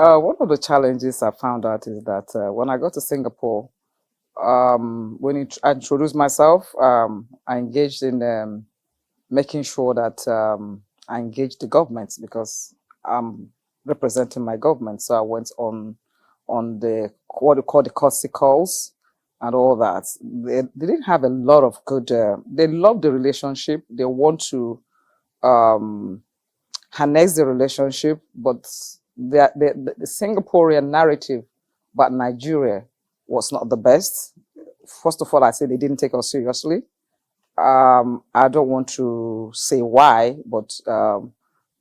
One of the challenges I found out is that when I got to Singapore, when I introduced myself, I engaged in making sure that I engaged the government because I'm representing my government. So I went on the what they call the courtesy calls and all that. They didn't have a lot of good. They love the relationship. They want to um, harness the relationship, but the Singaporean narrative about Nigeria was not the best. First of all, I say they didn't take us seriously. I don't want to say why, but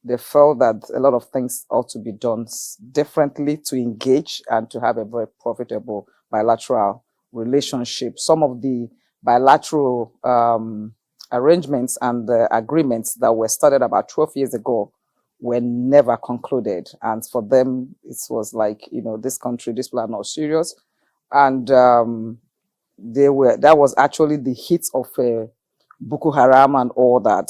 they felt that a lot of things ought to be done differently to engage and to have a very profitable bilateral relationship. Some of the bilateral arrangements and the agreements that were started about 12 years ago were never concluded. And for them, it was like, this country, these people are not serious. And that was actually the heat of Boko Haram and all that.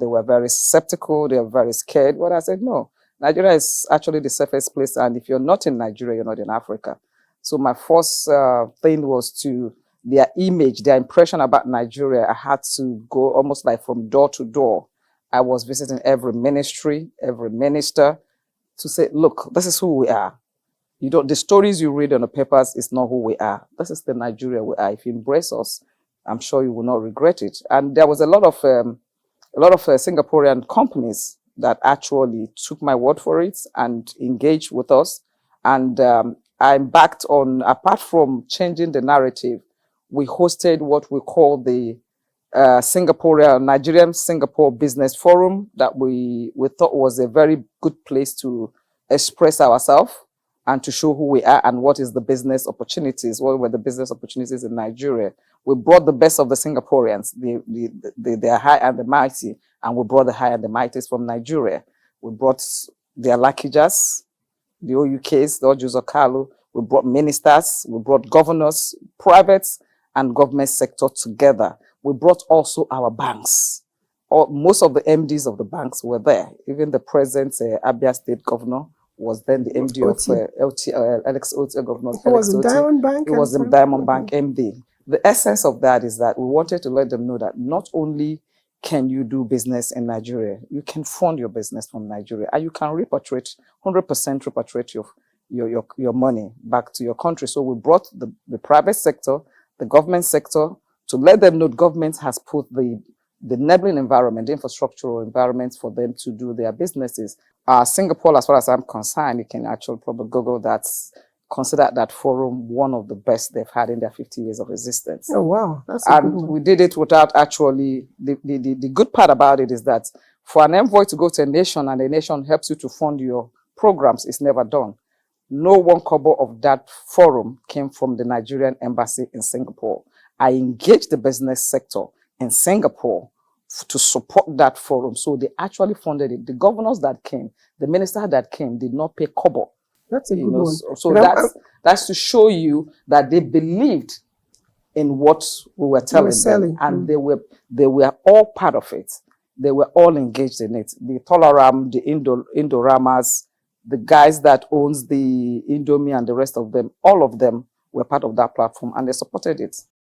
They were very skeptical, they were very scared. But I said, no, Nigeria is actually the safest place. And if you're not in Nigeria, you're not in Africa. So my first thing was to their image, their impression about Nigeria. I had to go almost like from door to door. I was visiting every ministry, every minister to say, look, this is who we are. The stories you read on the papers is not who we are. This is the Nigeria we are. If you embrace us, I'm sure you will not regret it. And there was a lot of Singaporean companies that actually took my word for it and engaged with us. And I embarked on, apart from changing the narrative, we hosted what we call the Nigerian Singapore Business Forum that we thought was a very good place to express ourselves and to show who we are and what is the business opportunities, what were the business opportunities in Nigeria. We brought the best of the Singaporeans, the high and the mighty, and we brought the high and the mighties from Nigeria. We brought the Alakijas, the OUKs, the Ojus Okalu. We brought ministers, we brought governors, private and government sector together. We brought also our banks. Most of the MDs of the banks were there. Even the present Abia State governor was then the MD of Alex Oti governor. It was a Diamond Bank? It was the Diamond Bank MD. The essence of that is that we wanted to let them know that not only can you do business in Nigeria, you can fund your business from Nigeria, and you can repatriate, 100% repatriate your money back to your country. So we brought the private sector, the government sector, to let them know the government has put the enabling environment, the infrastructural environment for them to do their businesses. Singapore, as far as I'm concerned, you can actually probably Google that, consider that forum one of the best they've had in their 50 years of existence. Oh, wow. That's and we did it without actually, the good part about it is that for an envoy to go to a nation and the nation helps you to fund your programs, it's never done. No one kobo of that forum came from the Nigerian embassy in Singapore. I engaged the business sector in Singapore to support that forum. So they actually funded it. The governors that came, the minister that came did not pay kobo. That's a good one. So that's to show you that they believed in what we were telling them. And they were all part of it. They were all engaged in it. The Tolaram, the Indoramas, the guys that owns the Indomie and the rest of them, all of them were part of that platform and they supported it.